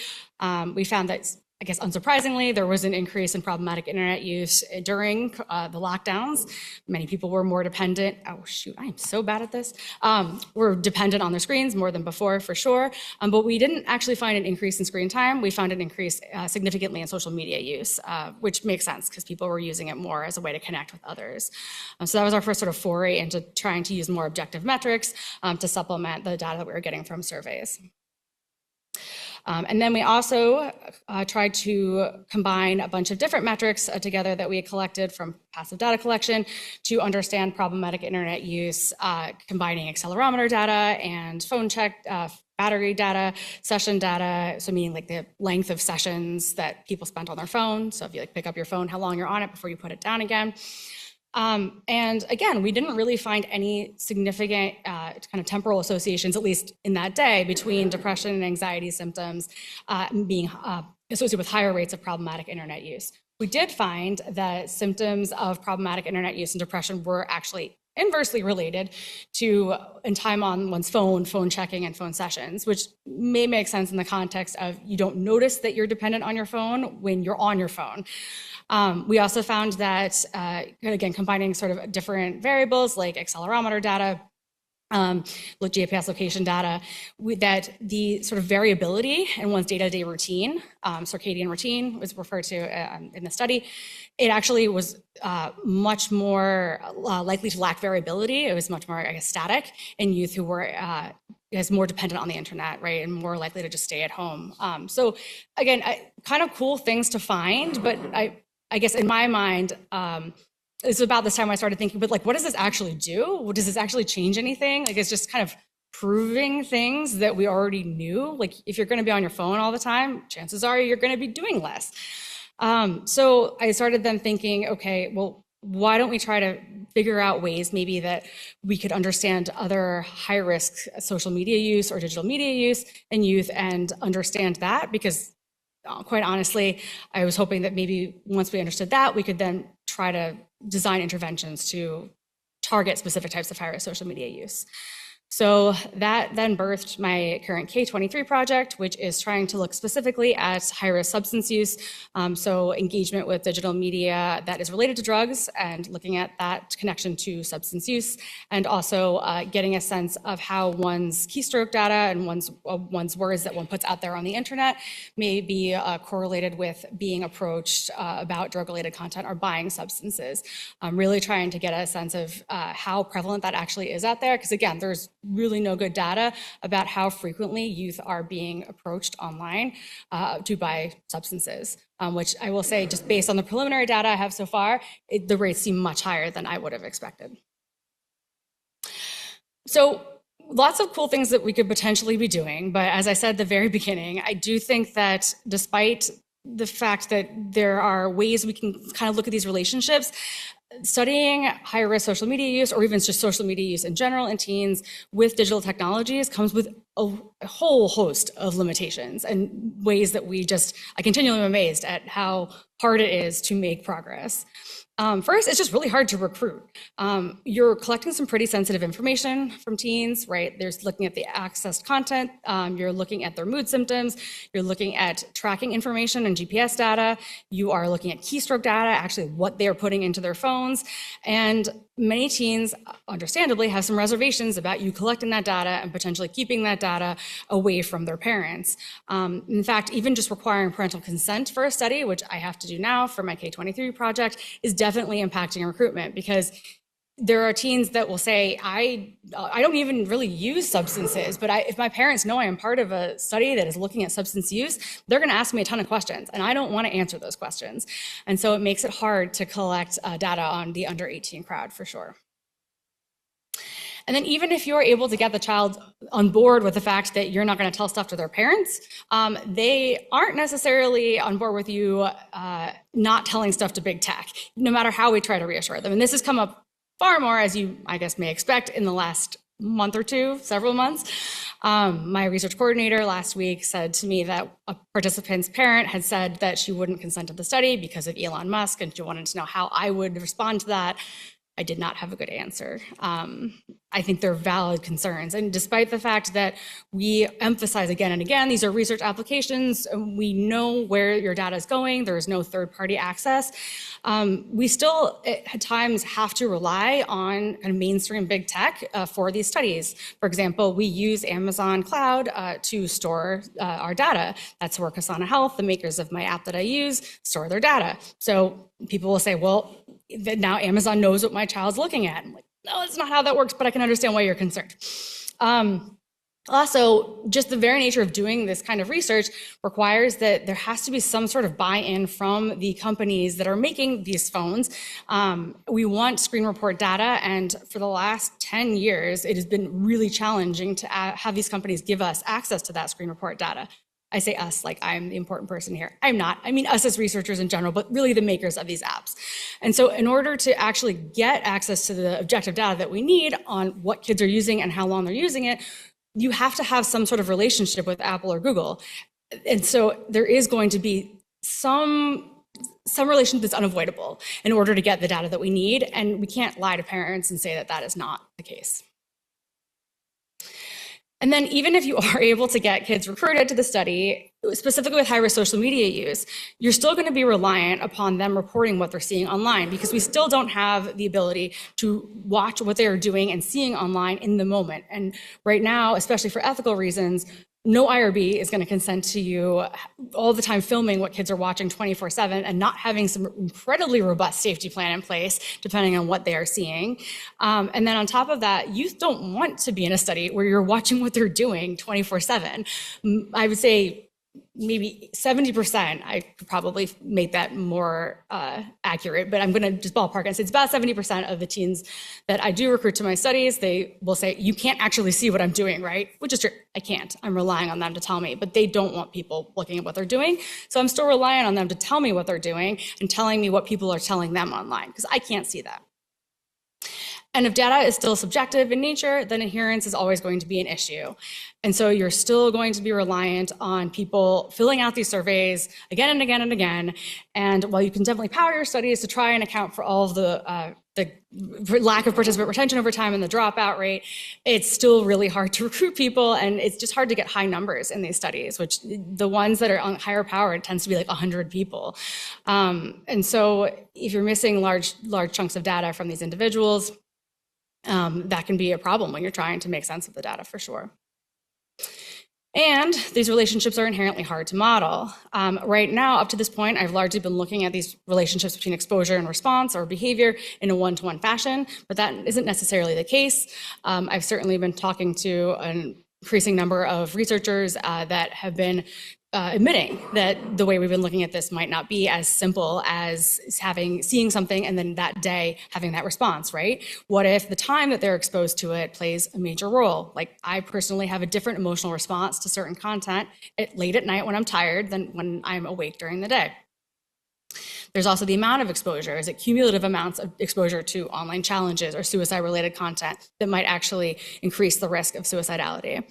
We found that, I guess unsurprisingly, there was an increase in problematic internet use during the lockdowns. Many people were more dependent. Oh shoot, I am so bad at this. Were dependent on their screens more than before, for sure. But we didn't actually find an increase in screen time. We found an increase significantly in social media use, which makes sense because people were using it more as a way to connect with others. So that was our first sort of foray into trying to use more objective metrics to supplement the data that we were getting from surveys. And then we also tried to combine a bunch of different metrics together that we had collected from passive data collection to understand problematic internet use, combining accelerometer data and phone check, battery data, session data, so meaning like the length of sessions that people spent on their phone. So if you pick up your phone, how long you're on it before you put it down again. And again, we didn't really find any significant kind of temporal associations, at least in that day, between depression and anxiety symptoms being associated with higher rates of problematic internet use. We did find that symptoms of problematic internet use and depression were actually inversely related to time on one's phone checking, and phone sessions, which may make sense in the context of you don't notice that you're dependent on your phone when you're on your phone. We also found that, again, combining sort of different variables like accelerometer data, GPS location data, that the sort of variability in one's day-to-day routine, circadian routine was referred to in the study, it actually was much more likely to lack variability. It was much more, I guess, static in youth who were more dependent on the internet, right, and more likely to just stay at home. So again, kind of cool things to find, but I guess in my mind, it's about this time I started thinking, but like, what does this actually do? Does this actually change anything? Like, it's just kind of proving things that we already knew. Like, if you're going to be on your phone all the time, chances are you're going to be doing less. So I started then thinking, okay, well, why don't we try to figure out ways maybe that we could understand other high-risk social media use or digital media use in youth and understand that? Because quite honestly, I was hoping that maybe once we understood that, we could then try to design interventions to target specific types of high-risk social media use. So that then birthed my current K23 project, which is trying to look specifically at high-risk substance use. So engagement with digital media that is related to drugs and looking at that connection to substance use, and also getting a sense of how one's keystroke data and one's words that one puts out there on the internet may be correlated with being approached about drug-related content or buying substances. Really trying to get a sense of how prevalent that actually is out there, because again, there's really no good data about how frequently youth are being approached online to buy substances, which I will say, just based on the preliminary data I have so far, the rates seem much higher than I would have expected. So lots of cool things that we could potentially be doing, but as I said at the very beginning, I do think that despite the fact that there are ways we can kind of look at these relationships, studying high-risk social media use, or even just social media use in general in teens with digital technologies, comes with a whole host of limitations and ways that I continually am amazed at how hard it is to make progress. First, it's just really hard to recruit. You're collecting some pretty sensitive information from teens, right? There's looking at the accessed content, you're looking at their mood symptoms, you're looking at tracking information and GPS data, you are looking at keystroke data, actually what they're putting into their phones, and many teens, understandably, have some reservations about you collecting that data and potentially keeping that data away from their parents. In fact, even just requiring parental consent for a study, which I have to do now for my K23 project, is definitely impacting recruitment, because there are teens that will say, I don't even really use substances, but if my parents know I am part of a study that is looking at substance use, they're going to ask me a ton of questions, and I don't want to answer those questions. And so it makes it hard to collect data on the under 18 crowd for sure. And then even if you're able to get the child on board with the fact that you're not going to tell stuff to their parents, they aren't necessarily on board with you not telling stuff to big tech, no matter how we try to reassure them. And this has come up far more, as you, I guess, may expect, in the last month or two, several months. My research coordinator last week said to me that a participant's parent had said that she wouldn't consent to the study because of Elon Musk, and she wanted to know how I would respond to that. I did not have a good answer. I think they're valid concerns. And despite the fact that we emphasize again and again, these are research applications, we know where your data is going, there is no third-party access, we still at times have to rely on kind of mainstream big tech for these studies. For example, we use Amazon Cloud to store our data. That's where Kasana Health, the makers of my app that I use, store their data. So people will say, well, now Amazon knows what my child's looking at. I'm like, no, that's not how that works, but I can understand why you're concerned. Also, just the very nature of doing this kind of research requires that there has to be some sort of buy-in from the companies that are making these phones. We want screen report data, and for the last 10 years, it has been really challenging to have these companies give us access to that screen report data. I say us like I'm the important person here. I'm not. I mean us as researchers in general, but really the makers of these apps. And so in order to actually get access to the objective data that we need on what kids are using and how long they're using it, you have to have some sort of relationship with Apple or Google. And so there is going to be some relation that's unavoidable in order to get the data that we need. And we can't lie to parents and say that that is not the case. And then even if you are able to get kids recruited to the study, specifically with high-risk social media use, you're still going to be reliant upon them reporting what they're seeing online, because we still don't have the ability to watch what they're doing and seeing online in the moment. And right now, especially for ethical reasons, no IRB is going to consent to you all the time filming what kids are watching 24/7 and not having some incredibly robust safety plan in place, depending on what they are seeing. And then on top of that, youth don't want to be in a study where you're watching what they're doing 24/7. I would say maybe 70%, I could probably make that more accurate, but I'm going to just ballpark and say it's about 70% of the teens that I do recruit to my studies, they will say, you can't actually see what I'm doing, right? Which is true, I can't. I'm relying on them to tell me, but they don't want people looking at what they're doing. So I'm still relying on them to tell me what they're doing and telling me what people are telling them online, because I can't see that. And if data is still subjective in nature, then adherence is always going to be an issue. And so you're still going to be reliant on people filling out these surveys again and again and again. And while you can definitely power your studies to try and account for all of the the lack of participant retention over time and the dropout rate, it's still really hard to recruit people, and it's just hard to get high numbers in these studies, which the ones that are on higher power, it tends to be like 100 people. And so if you're missing large chunks of data from these individuals, that can be a problem when you're trying to make sense of the data, for sure. And these relationships are inherently hard to model. Right now, up to this point, I've largely been looking at these relationships between exposure and response or behavior in a one-to-one fashion, but that isn't necessarily the case. I've certainly been talking to an increasing number of researchers that have been admitting that the way we've been looking at this might not be as simple as seeing something and then that day having that response, right? What if the time that they're exposed to it plays a major role? Like, I personally have a different emotional response to certain content late at night when I'm tired than when I'm awake during the day. There's also the amount of exposure. Is it cumulative amounts of exposure to online challenges or suicide-related content that might actually increase the risk of suicidality?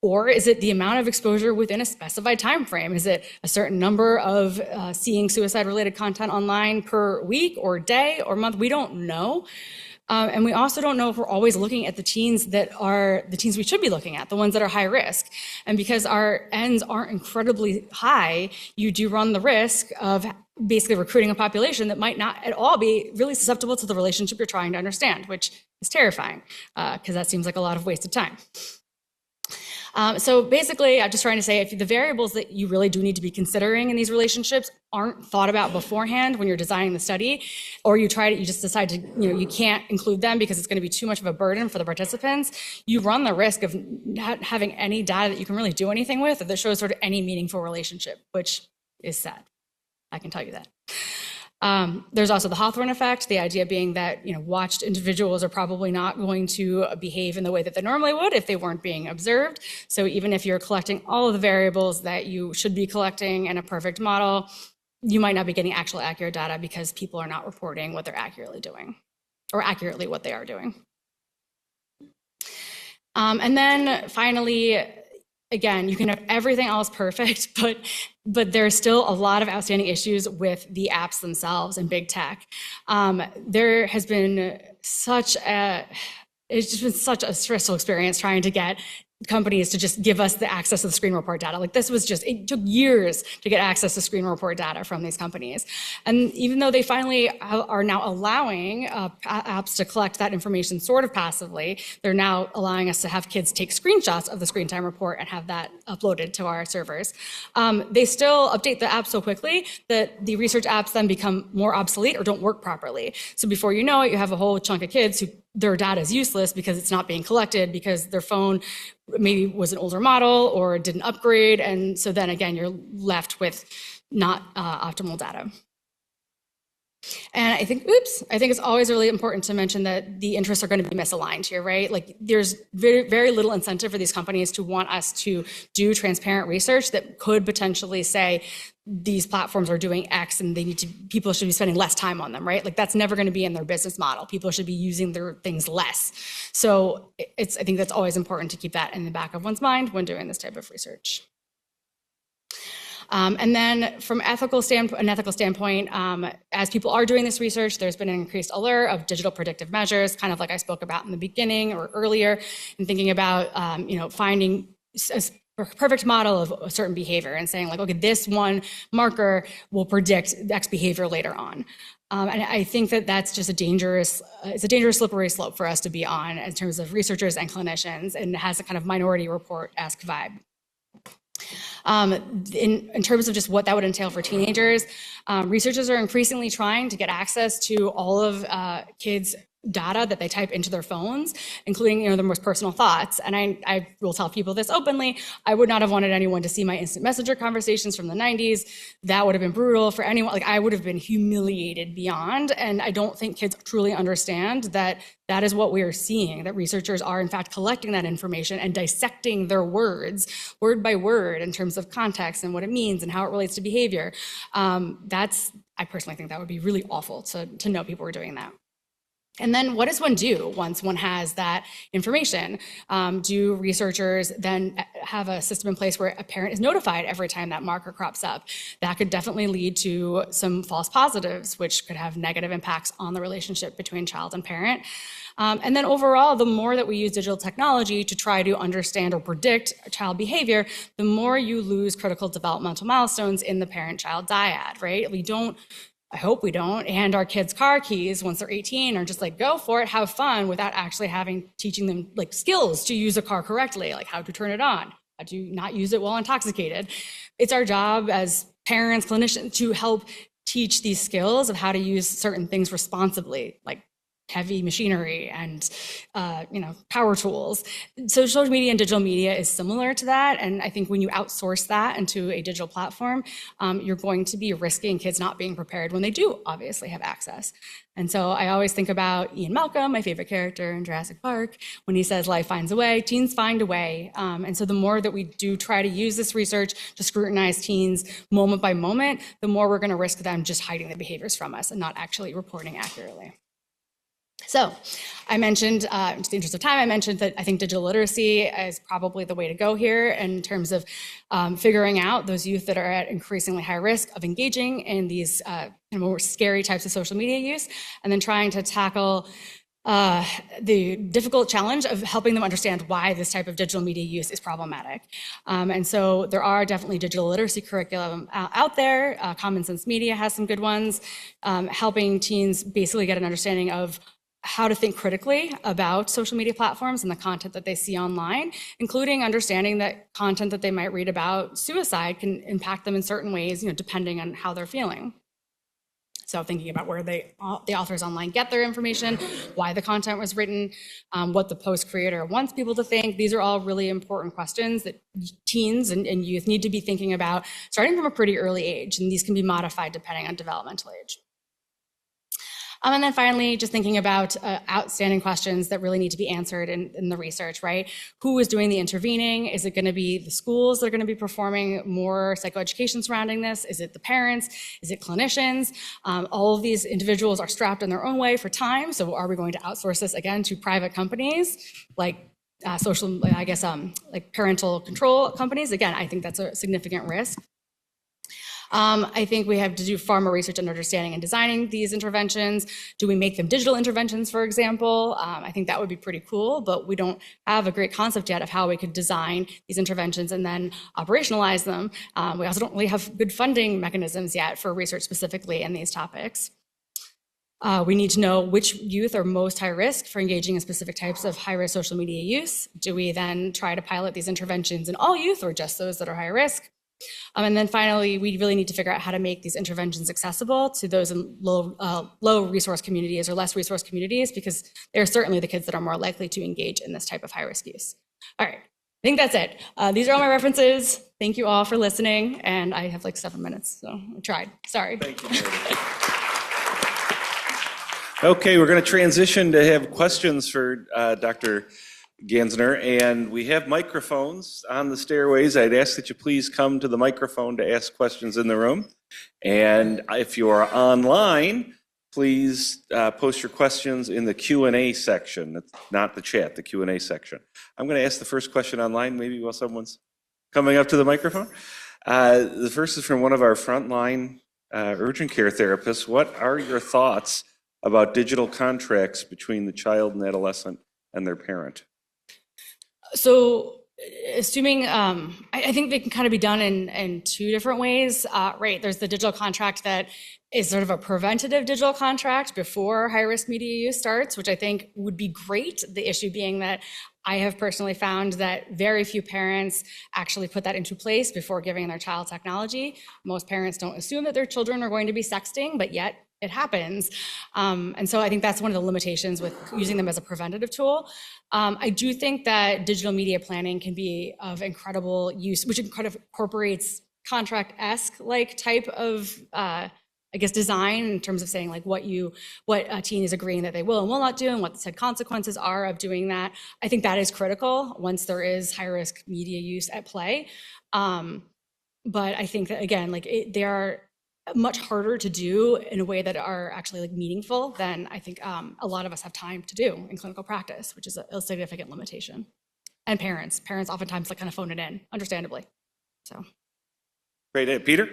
Or is it the amount of exposure within a specified time frame? Is it a certain number of seeing suicide-related content online per week or day or month? We don't know. And we also don't know if we're always looking at the teens that are the teens we should be looking at, the ones that are high risk. And because our ends aren't incredibly high, you do run the risk of basically recruiting a population that might not at all be really susceptible to the relationship you're trying to understand, which is terrifying, because that seems like a lot of wasted time. So basically, I'm just trying to say, if the variables that you really do need to be considering in these relationships aren't thought about beforehand when you're designing the study, or you just decide to, you can't include them because it's going to be too much of a burden for the participants, you run the risk of not having any data that you can really do anything with, or that shows sort of any meaningful relationship, which is sad. I can tell you that. There's also the Hawthorne effect, the idea being that watched individuals are probably not going to behave in the way that they normally would if they weren't being observed. So even if you're collecting all of the variables that you should be collecting in a perfect model, you might not be getting actual accurate data because people are not reporting what they're accurately doing, or accurately what they are doing. And then finally, again, you can have everything else perfect, but there's still a lot of outstanding issues with the apps themselves and big tech. There has been it's just been such a stressful experience trying to get companies to just give us the access to the screen report data. Like, this was it took years to get access to screen report data from these companies. And even though they finally are now allowing apps to collect that information sort of passively, they're now allowing us to have kids take screenshots of the screen time report and have that uploaded to our servers. They still update the app so quickly that the research apps then become more obsolete or don't work properly. So before you know it, you have a whole chunk of kids who their data is useless because it's not being collected, because their phone maybe was an older model or didn't upgrade. And so then again, you're left with not optimal data. And I think it's always really important to mention that the interests are going to be misaligned here, right? Like, there's very, very little incentive for these companies to want us to do transparent research that could potentially say these platforms are doing X and people should be spending less time on them, right? Like, that's never going to be in their business model. People should be using their things less. So I think that's always important to keep that in the back of one's mind when doing this type of research. And then from an ethical standpoint, as people are doing this research, there's been an increased allure of digital predictive measures, kind of like I spoke about in the beginning or earlier, and thinking about, finding a perfect model of a certain behavior and saying, like, okay, this one marker will predict X behavior later on. And I think that that's just it's a dangerous slippery slope for us to be on in terms of researchers and clinicians, and it has a kind of Minority Report-esque vibe. In terms of just what that would entail for teenagers, researchers are increasingly trying to get access to all of kids' data that they type into their phones, including their most personal thoughts. And I will tell people this openly. I would not have wanted anyone to see my instant messenger conversations from the 90s. That would have been brutal for anyone. Like, I would have been humiliated beyond. And I don't think kids truly understand that that is what we are seeing, that researchers are in fact collecting that information and dissecting their words word by word in terms of context and what it means and how it relates to behavior. I personally think that would be really awful to know people were doing that. And then what does one do once one has that information? Do researchers then have a system in place where a parent is notified every time that marker crops up? That could definitely lead to some false positives, which could have negative impacts on the relationship between child and parent. And then overall, the more that we use digital technology to try to understand or predict child behavior, the more you lose critical developmental milestones in the parent-child dyad, right? I hope we don't hand our kids car keys once they're 18 or just like go for it, have fun without actually teaching them like skills to use a car correctly, like how to turn it on, how to not use it while intoxicated. It's our job as parents, clinicians to help teach these skills of how to use certain things responsibly, like heavy machinery and power tools. Social media and digital media is similar to that. And I think when you outsource that into a digital platform, you're going to be risking kids not being prepared when they do obviously have access. And so I always think about Ian Malcolm, my favorite character in Jurassic Park, when he says life finds a way, teens find a way. And so the more that we do try to use this research to scrutinize teens moment by moment, the more we're going to risk them just hiding the behaviors from us and not actually reporting accurately. So I mentioned, in the interest of time, I mentioned that I think digital literacy is probably the way to go here in terms of figuring out those youth that are at increasingly high risk of engaging in these more scary types of social media use, and then trying to tackle the difficult challenge of helping them understand why this type of digital media use is problematic. And so there are definitely digital literacy curriculum out there. Common Sense Media has some good ones, helping teens basically get an understanding of how to think critically about social media platforms and the content that they see online, including understanding that content that they might read about suicide can impact them in certain ways, depending on how they're feeling. So thinking about where the authors online get their information, why the content was written, what the post creator wants people to think. These are all really important questions that teens and youth need to be thinking about starting from a pretty early age, and these can be modified depending on developmental age. And then finally, just thinking about outstanding questions that really need to be answered in the research, right? Who is doing the intervening? Is it going to be the schools that are going to be performing more psychoeducation surrounding this? Is it the parents? Is it clinicians? All of these individuals are strapped in their own way for time. So are we going to outsource this again to private companies like like parental control companies? Again, I think that's a significant risk. I think we have to do far more research on understanding and designing these interventions. Do we make them digital interventions, for example? I think that would be pretty cool, but we don't have a great concept yet of how we could design these interventions and then operationalize them. We also don't really have good funding mechanisms yet for research specifically in these topics. We need to know which youth are most high risk for engaging in specific types of high-risk social media use. Do we then try to pilot these interventions in all youth or just those that are high risk? And then finally, we really need to figure out how to make these interventions accessible to those in low resource communities or less resource communities, because they're certainly the kids that are more likely to engage in this type of high risk use. All right, I think that's it. These are all my references. Thank you all for listening. And I have like 7 minutes, so I tried. Sorry. Thank you, Meredith. Okay, we're going to transition to have questions for Dr. Gansner, and we have microphones on the stairways. I'd ask that you please come to the microphone to ask questions in the room. And if you are online, please post your questions in the Q&A section. It's not the chat, the Q&A section. I'm going to ask the first question online, maybe while someone's coming up to the microphone. The first is from one of our frontline urgent care therapists. What are your thoughts about digital contracts between the child and adolescent and their parent? So assuming, I think they can kind of be done in two different ways, right? There's the digital contract that is sort of a preventative digital contract before high-risk media use starts, which I think would be great. The issue being that I have personally found that very few parents actually put that into place before giving their child technology. Most parents don't assume that their children are going to be sexting, but yet it happens. And so I think that's one of the limitations with using them as a preventative tool. I do think that digital media planning can be of incredible use, which kind of incorporates contract-esque like type of design in terms of saying like what a teen is agreeing that they will and will not do and what the said consequences are of doing that. I think that is critical once there is high-risk media use at play. But I think that again, like they are much harder to do in a way that are actually like meaningful than I think a lot of us have time to do in clinical practice, which is a significant limitation. And parents oftentimes like kind of phone it in, understandably. So. Great. Peter?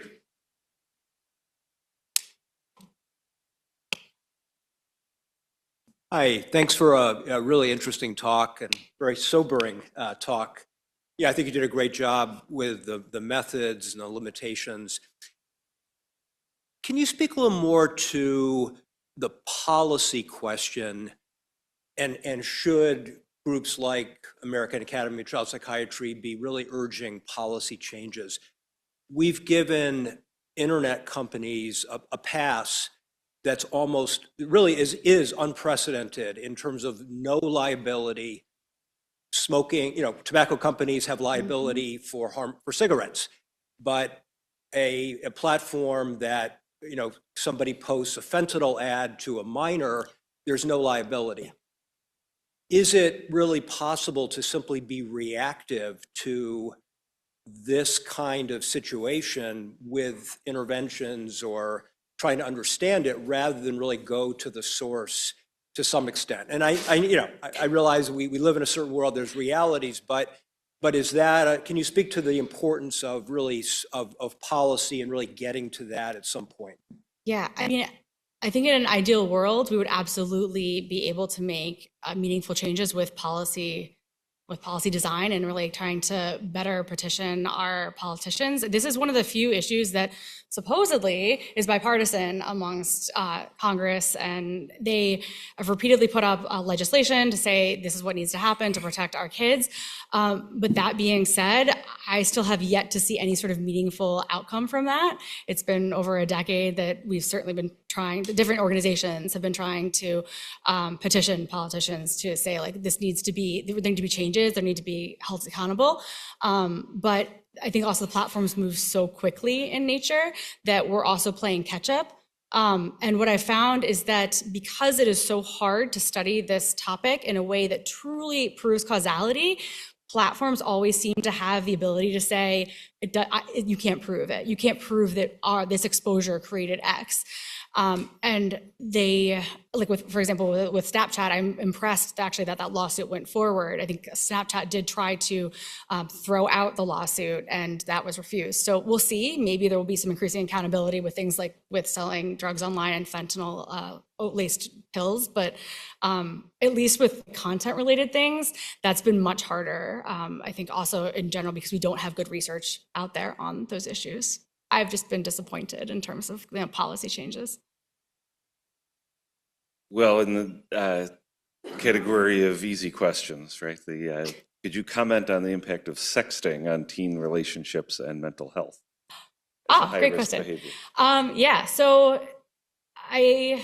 Hi, thanks for a really interesting talk and very sobering talk. Yeah, I think you did a great job with the methods and the limitations. Can you speak a little more to the policy question and should groups like American Academy of Child Psychiatry be really urging policy changes? We've given internet companies a pass that's almost really is unprecedented in terms of no liability. Smoking, tobacco companies have liability for cigarettes, but a platform that somebody posts a fentanyl ad to a minor, there's no liability. Is it really possible to simply be reactive to this kind of situation with interventions or trying to understand it rather than really go to the source to some extent? And I realize we live in a certain world, there's realities, but is that, can you speak to the importance of really of policy and really getting to that at some point? Yeah, I mean, I think in an ideal world, we would absolutely be able to make meaningful changes with policy design and really trying to better petition our politicians. This is one of the few issues that supposedly is bipartisan amongst Congress, and they have repeatedly put up legislation to say this is what needs to happen to protect our kids. But that being said, I still have yet to see any sort of meaningful outcome from that. It's been over a decade that we've certainly been trying, the different organizations have been trying to petition politicians to say like there need to be changes, there need to be held accountable. But I think also the platforms move so quickly in nature that we're also playing catch up. And what I found is that because it is so hard to study this topic in a way that truly proves causality, platforms always seem to have the ability to say, you can't prove it. You can't prove that this exposure created X. And they, like for example, with Snapchat, I'm impressed actually that lawsuit went forward. I think Snapchat did try to throw out the lawsuit and that was refused. So we'll see, maybe there will be some increasing accountability with things like with selling drugs online and fentanyl laced pills, but at least with content related things, that's been much harder. I think also in general, because we don't have good research out there on those issues. I've just been disappointed in terms of policy changes. Well, in the category of easy questions, right? Could you comment on the impact of sexting on teen relationships and mental health? Great question. Yeah, so I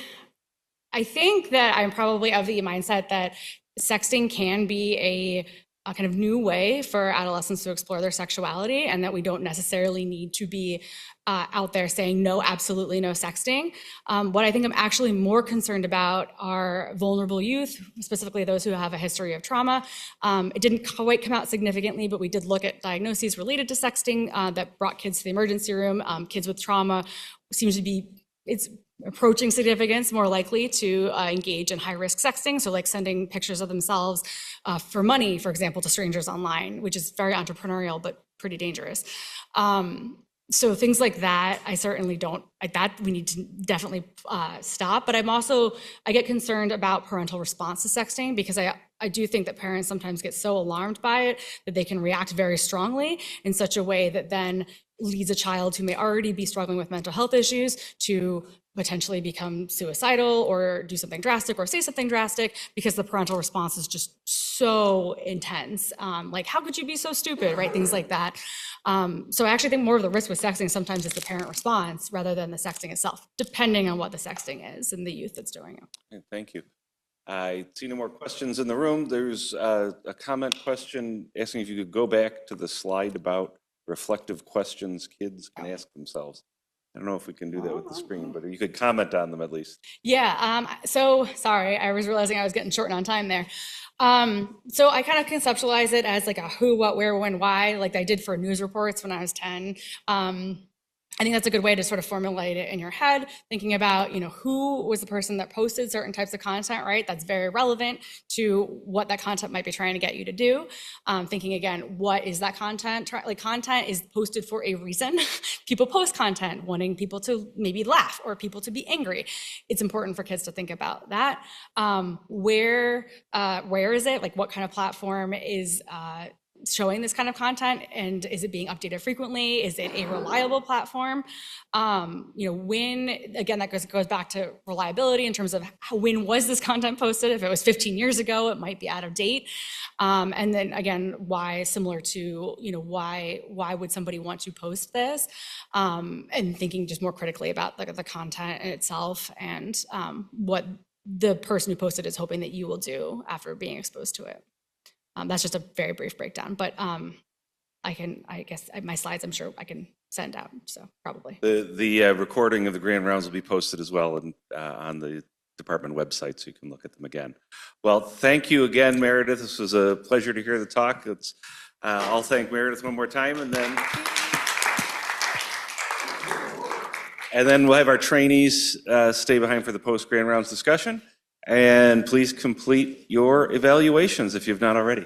think that I'm probably of the mindset that sexting can be a kind of new way for adolescents to explore their sexuality, and that we don't necessarily need to be out there saying no, absolutely no sexting. What I think I'm actually more concerned about are vulnerable youth, specifically those who have a history of trauma. It didn't quite come out significantly, but we did look at diagnoses related to sexting that brought kids to the emergency room. Kids with trauma seems to be, it's approaching significance, more likely to engage in high-risk sexting, so like sending pictures of themselves for money, for example, to strangers online, which is very entrepreneurial but pretty dangerous. So things like that, I certainly don't, like that we need to definitely stop, but I get concerned about parental response to sexting, because I do think that parents sometimes get so alarmed by it that they can react very strongly in such a way that then leads a child who may already be struggling with mental health issues to potentially become suicidal or do something drastic or say something drastic, because the parental response is just so intense. Like, how could you be so stupid, right? Things like that. So I actually think more of the risk with sexting sometimes is the parent response rather than the sexting itself, depending on what the sexting is and the youth that's doing it. Thank you. I see no more questions in the room. There's a comment question asking if you could go back to the slide about reflective questions kids can ask themselves. I don't know if we can do that with the screen, but you could comment on them at least. Yeah, so sorry, I was realizing I was getting short on time there. So I kind of conceptualize it as like a who, what, where, when, why, like I did for news reports when I was 10. I think that's a good way to sort of formulate it in your head, thinking about, who was the person that posted certain types of content, right? That's very relevant to what that content might be trying to get you to do. Thinking again, what is that content? Like, content is posted for a reason. People post content wanting people to maybe laugh or people to be angry. It's important for kids to think about that. Where is it? Like, what kind of platform is showing this kind of content, and is it being updated frequently? Is it a reliable platform? When, again, that goes back to reliability in terms of when was this content posted? If it was 15 years ago, it might be out of date. And then again, why, similar to, why would somebody want to post this? And thinking just more critically about the content in itself, and what the person who posted is hoping that you will do after being exposed to it. That's just a very brief breakdown, but I guess my slides, I'm sure I can send out, so probably. The recording of the grand rounds will be posted as well on the department website, so you can look at them again. Well, thank you again, Meredith. This was a pleasure to hear the talk. I'll thank Meredith one more time, and then we'll have our trainees stay behind for the post grand rounds discussion. And please complete your evaluations if you've not already.